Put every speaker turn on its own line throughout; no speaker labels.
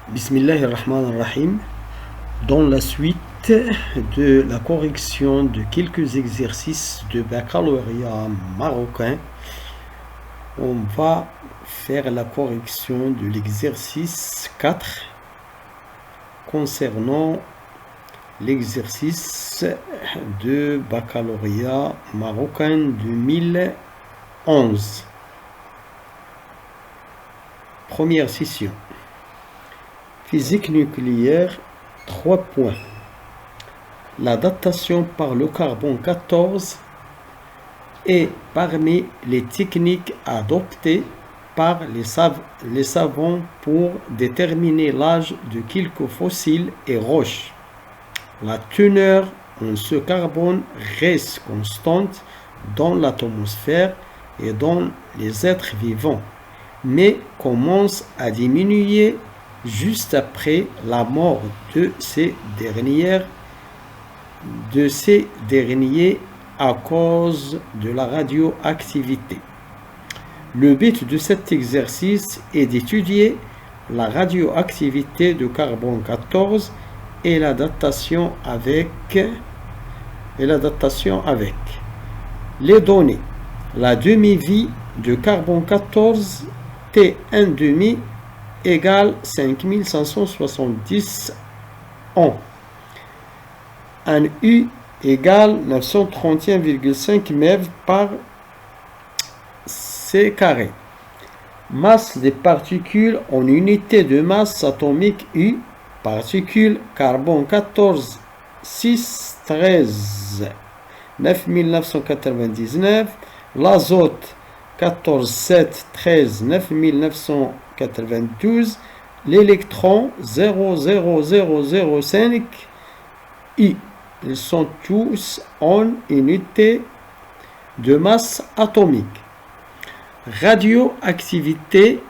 Bismillahirrahmanirrahim. Dans la suite de la correction de quelques exercices de baccalauréat marocain, on va faire la correction de l'exercice 4 concernant l'exercice de baccalauréat marocain 2011. Première session. Physique nucléaire, 3 points. La datation par le carbone 14 est parmi les techniques adoptées par les savants pour déterminer l'âge de quelques fossiles et roches. La teneur en ce carbone reste constante dans l'atmosphère et dans les êtres vivants, mais commence à diminuer juste après la mort de ces derniers à cause de la radioactivité. Le but de cet exercice est d'étudier la radioactivité de carbone 14 et la datation avec les données. La demi-vie de carbone 14 T1,5 égale 5570 ans. Un U égale 931,5 mètres par C carré. Masse des particules en unité de masse atomique U. Particules carbone 14 6 13 9999. L'azote 14 7 13 9992. L'électron 00005 I. Ils sont tous en unité de masse atomique. Radioactivité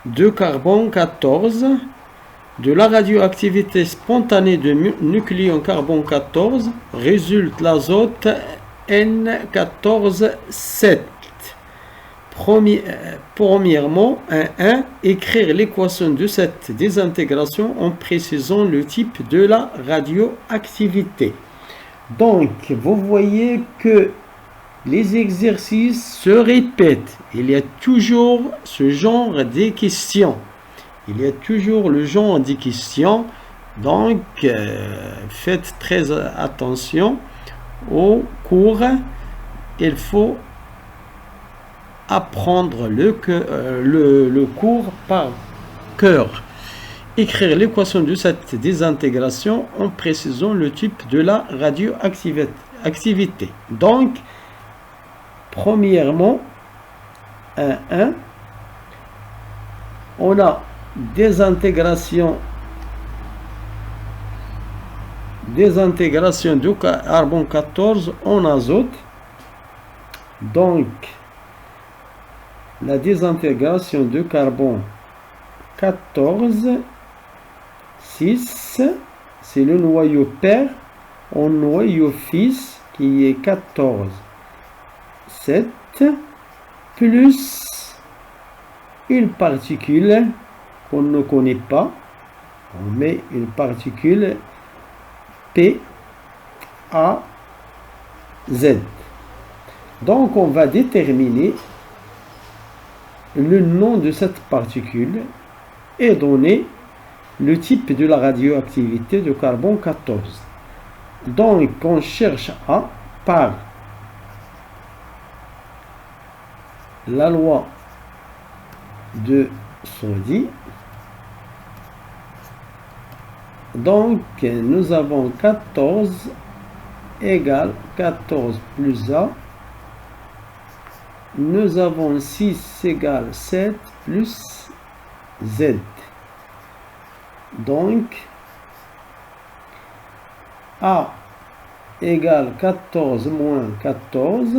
de carbone 14. De la radioactivité spontanée de nucléon carbone 14 résulte l'azote N14,7. Premièrement, 1. Écrire l'équation de cette désintégration en précisant le type de la radioactivité. Donc, vous voyez que les exercices se répètent. Il y a toujours ce genre de questions. Il y a toujours le genre de questions. Donc, faites très attention au cours. Il faut apprendre le cours par cœur. Écrire l'équation de cette désintégration en précisant le type de la radioactivité. Donc, premièrement, 1, on a désintégration de carbone 14 en azote. Donc, la désintégration de carbone 14, 6, c'est le noyau père en noyau fils qui est 14, 7, plus une particule qu'on ne connaît pas. On met une particule P, A, Z. Donc, on va déterminer le nom de cette particule et donner le type de la radioactivité de carbone 14. Donc, on cherche A par la loi de Soddy. Donc, nous avons 14 égale 14 plus A. Nous avons 6 égale 7 plus Z. Donc, A égale 14 moins 14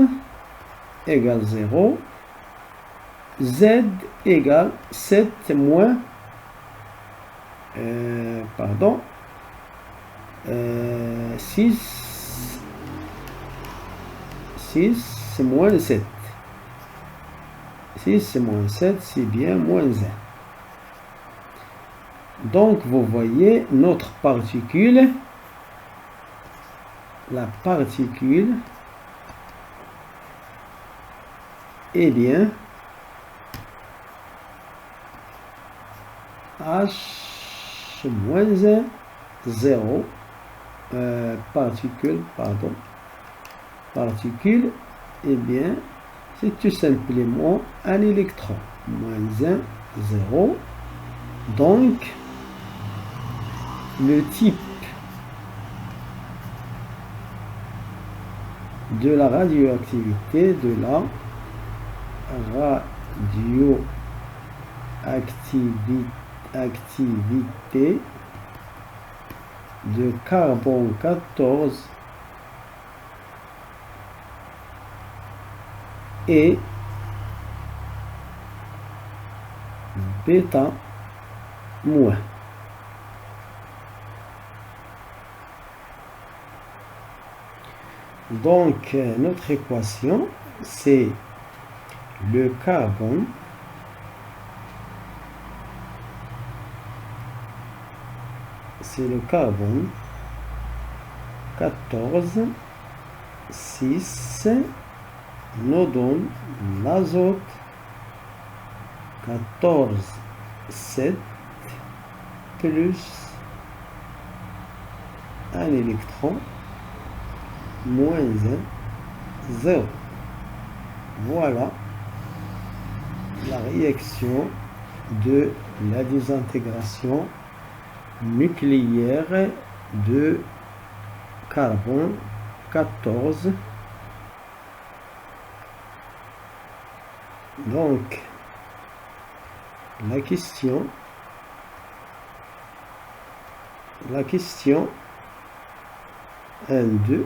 égale 0. Z égale 7 moins 6 moins 7. 6 moins 7, c'est bien moins 1. Donc, vous voyez notre particule, la particule, eh bien, H moins 1, 0, particule, eh bien, c'est tout simplement un électron. Moins 1, 0. Donc, le type de la radioactivité de carbone 14 est bêta moins. Donc, notre équation, c'est le carbone carbone 14, 6 nous donne l'azote 14, 7 plus un électron moins 1, 0. Voilà la réaction de la désintégration nucléaire de carbone 14. Donc, la question 1-2,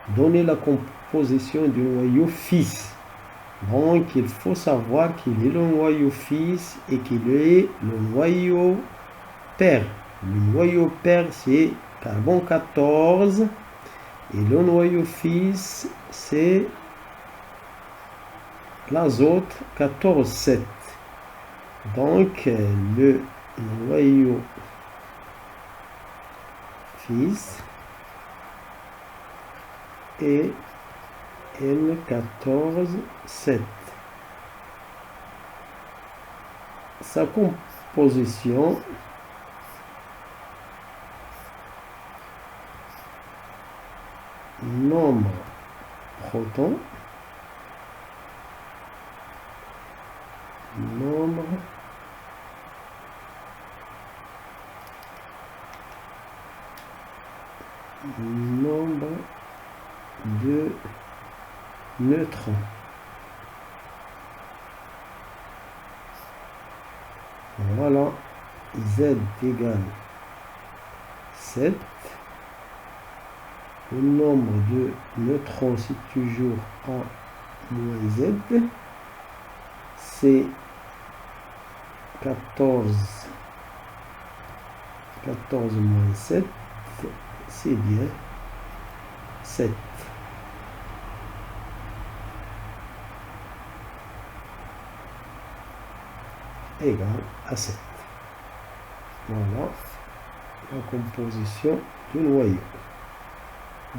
donner la composition du noyau fils. Donc, il faut savoir qu'il est le noyau fils et qu'il est le noyau père. Le noyau père, c'est carbone 14 et le noyau fils, c'est l'azote 14, 7. Donc, le noyau fils est N14, 7. Sa composition nombre proton, nombre de neutrons. Voilà, Z égale 7. Le nombre de neutrons, c'est toujours A moins Z. C'est 14 moins 7, c'est bien 7. Égal à 7. Voilà la composition du noyau.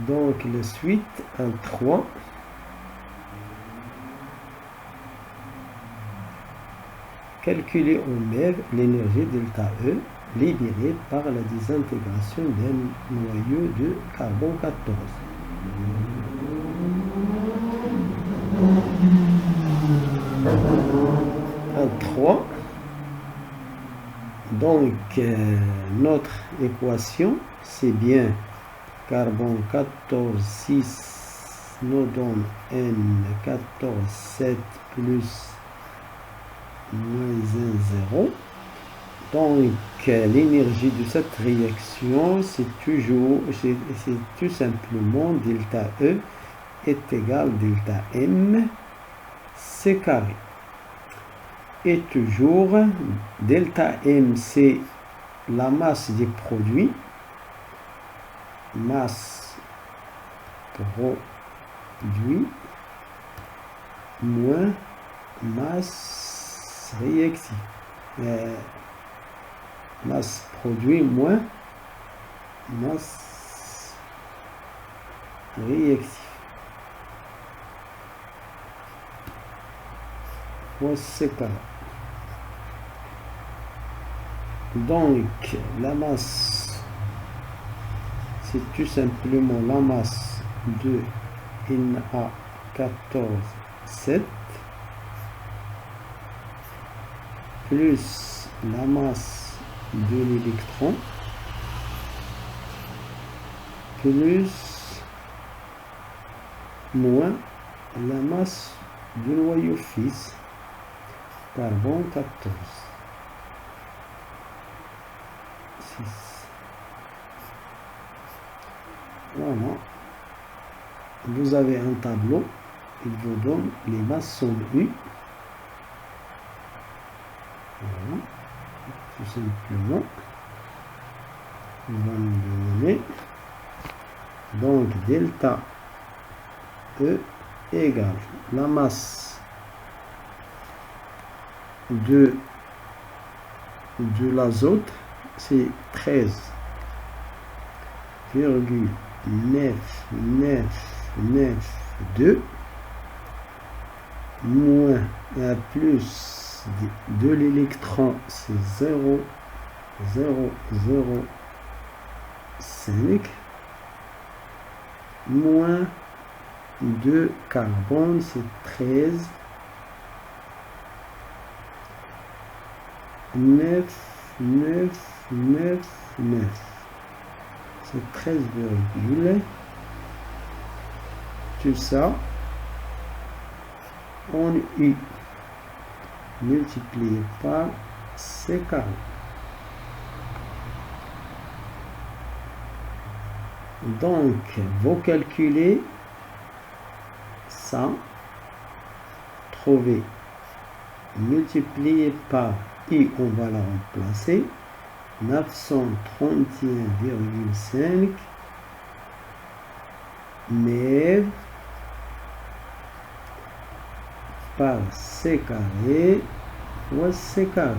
Donc, la suite, en 3. Calculer en MEV l'énergie delta E libérée par la désintégration d'un noyau de carbone 14. En 3. Donc, notre équation, c'est bien carbone 14, 6 nous donne N 14, 7 plus moins 1, 0. Donc, l'énergie de cette réaction, c'est tout simplement delta E est égal delta M C carré. Et toujours, delta M, c'est la masse des produits. Masse produit moins masse réactive. Masse produit moins masse réactive. C'est ça. Donc la masse, c'est tout simplement la masse de Na14,7 plus la masse de l'électron plus moins la masse du noyau fils carbone 14. 6. Voilà. Vous avez un tableau, il vous donne les masses sont U. Voilà. Tout simplement. On va nous donner. Donc delta E égale la masse de l'azote, c'est 13,9992 moins plus de l'électron, c'est 0,005 moins de carbone, c'est 13. 9, 9, 9, 9. C'est 13 virgule. Tout ça en U multiplié par C carré. Donc, vous calculez ça, trouver multiplié par I, on va la remplacer, 931,5 MEV par C carré fois C carré.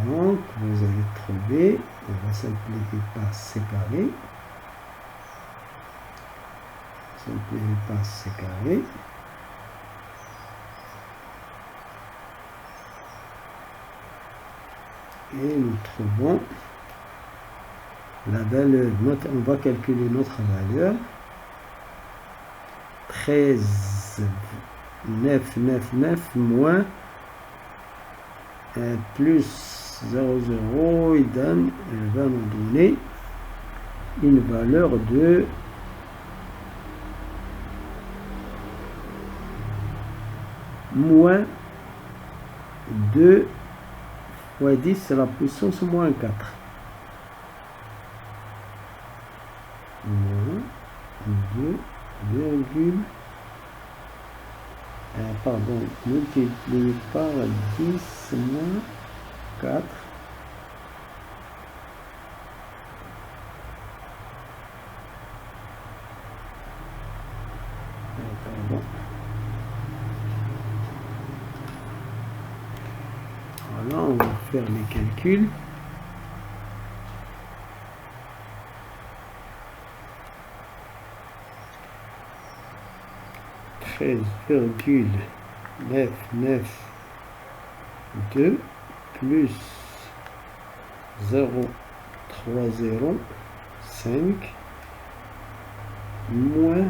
Donc, vous allez trouver, on va simplifier par C carré. Simplifier par C carré. Et nous trouvons la valeur, on va calculer notre valeur, 13,999 moins plus 0,0, il va nous donner une valeur de moins 2 fois 10 c'est la puissance moins 4. Moins 2, pardon, multiplié par 10 moins 4. Pardon. Voilà, on va faire les calculs. (13,992) plus 0,305 moins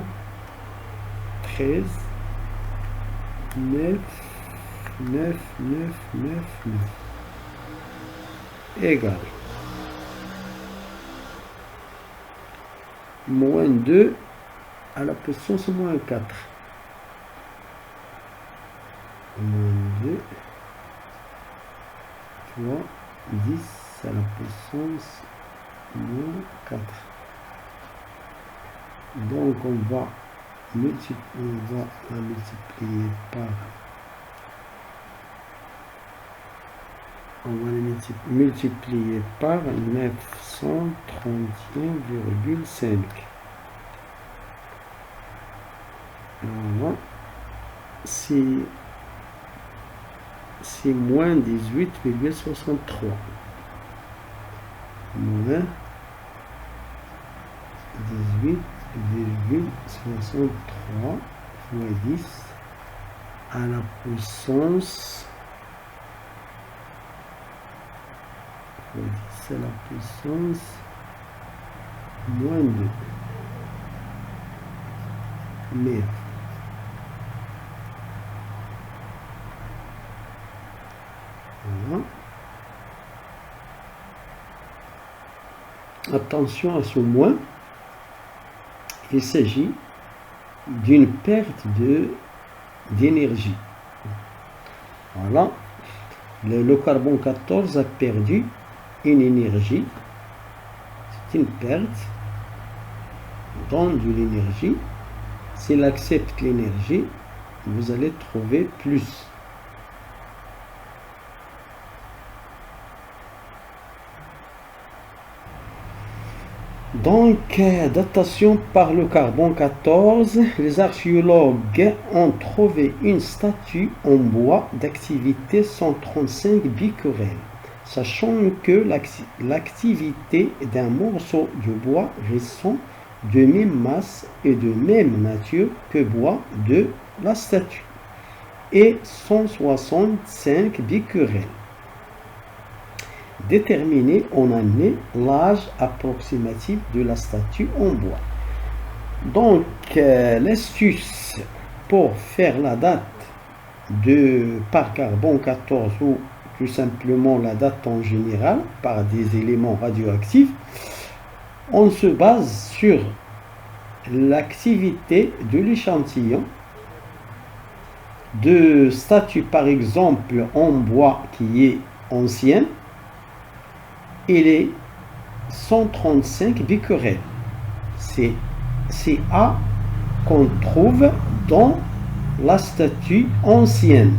13,99999 égale moins 2 à la puissance moins 4. Moins 2 fois 10 à la puissance moins 4. Donc on va la multiplier par, on va la multiplier par 931,5. Voilà. c'est moins 18,63. Moins 18,63 fois 10 à la puissance fois 10 à la puissance moins 2. Mais voilà. Attention à ce moins. Il s'agit d'une perte d'énergie. Voilà. Le carbone 14 a perdu une énergie. C'est une perte. Donne de l'énergie. S'il accepte l'énergie, vous allez trouver plus. Donc, datation par le carbone 14, les archéologues ont trouvé une statue en bois d'activité 135 becquerels, sachant que l'activité d'un morceau de bois récent de même masse et de même nature que bois de la statue est 165 becquerels. Déterminer en année l'âge approximatif de la statue en bois. Donc, l'astuce pour faire la date par carbone 14 ou tout simplement la date en général par des éléments radioactifs, on se base sur l'activité de l'échantillon de statue par exemple en bois qui est ancienne. Il est 135 becquerels. C'est A qu'on trouve dans la statue ancienne.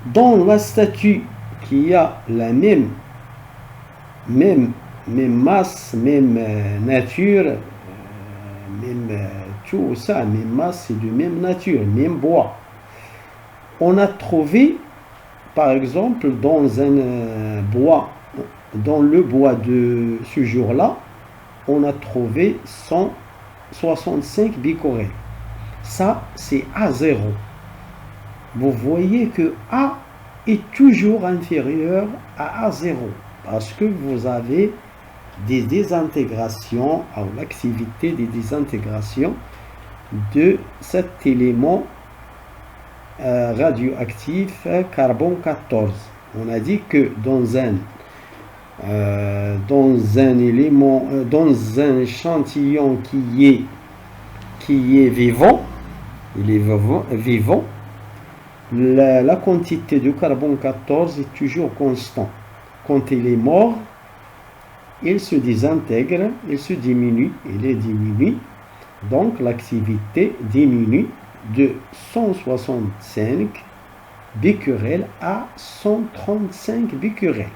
Dans la statue qui a la même masse, même nature, même tout ça, même masse et de même nature, même bois. On a trouvé par exemple, dans le bois de ce jour-là, on a trouvé 165 becquerels. Ça, c'est A0. Vous voyez que A est toujours inférieur à A0 parce que vous avez des désintégrations, l'activité des désintégrations de cet élément radioactif carbone 14. On a dit que dans un échantillon qui est vivant, la quantité de carbone 14 est toujours constante. Quand il est mort, il se désintègre, il se diminue, il est diminué. Donc l'activité diminue de 165 becquerels à 135 becquerels.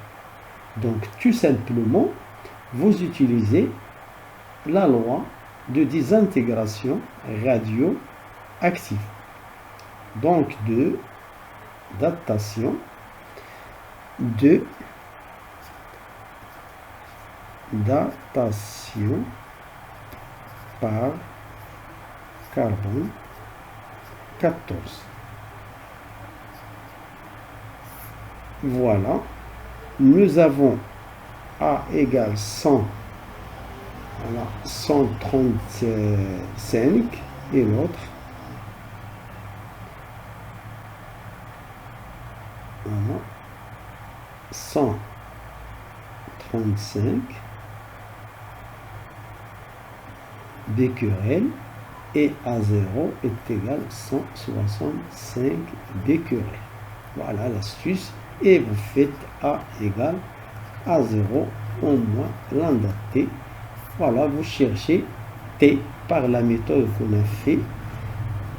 Donc tout simplement, vous utilisez la loi de désintégration radioactive. Donc de datation par carbone 14. Voilà. Nous avons A égale 100, voilà, 135 et l'autre. Voilà. 135 becquerels et A0 est égal à 165 becquerels. Voilà l'astuce. Et vous faites A égale A0 au moins lambda T. Voilà, vous cherchez T par la méthode qu'on a fait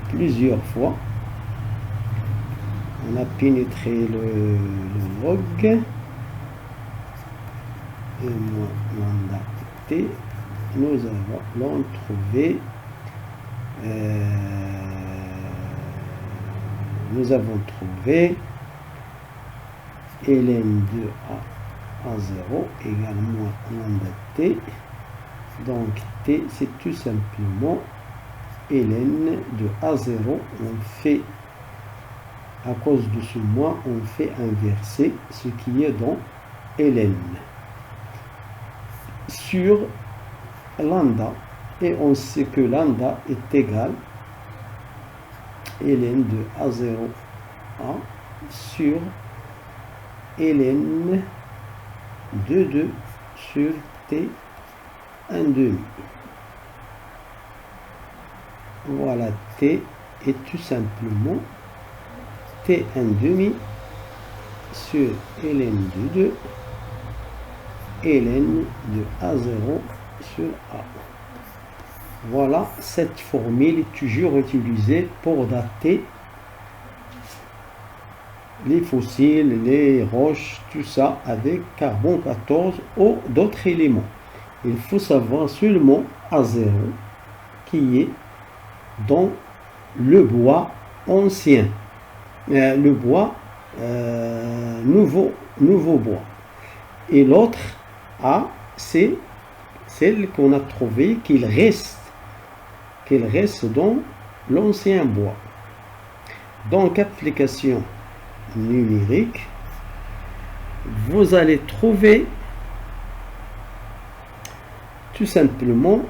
plusieurs fois. On a pénétré le log. Et moins lambda T. Nous allons trouver nous avons trouvé ln de A0 égale moins lambda t. Donc t, c'est tout simplement ln de A0. On fait, à cause de ce moins, on fait inverser ce qui est dans ln sur lambda. Et on sait que lambda est égal ln de A0A sur ln de 2 sur t 1/2. Voilà, t est tout simplement t 1/2 sur ln de 2 ln de A0 sur A. Voilà, cette formule est toujours utilisée pour dater les fossiles, les roches, tout ça avec carbone 14 ou d'autres éléments. Il faut savoir seulement A0 qui est dans le bois ancien, le bois nouveau bois. Et l'autre A, c'est celle qu'on a trouvé qu'il reste dans l'ancien bois. Donc, application numérique, vous allez trouver tout simplement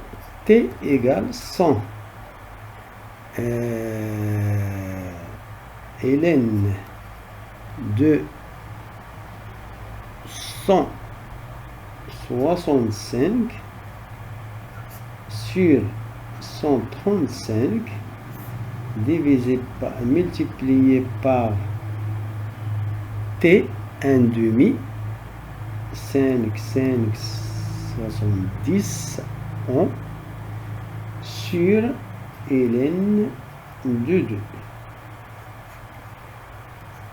t égale 100 ln de 165 sur 135 divisé par, multiplié par t 1/2, 5, 70 en sur ln de 2.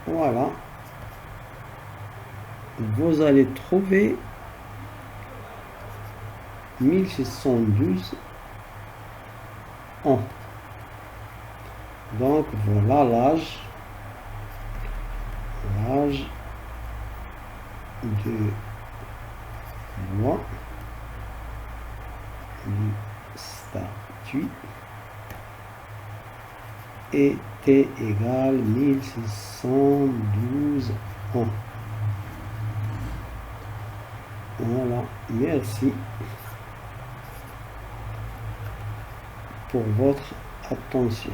Voilà. Vous allez trouver 1612 ans. Donc voilà l'âge de bois du statut et t égale 1612 ans. Voilà, merci pour votre attention.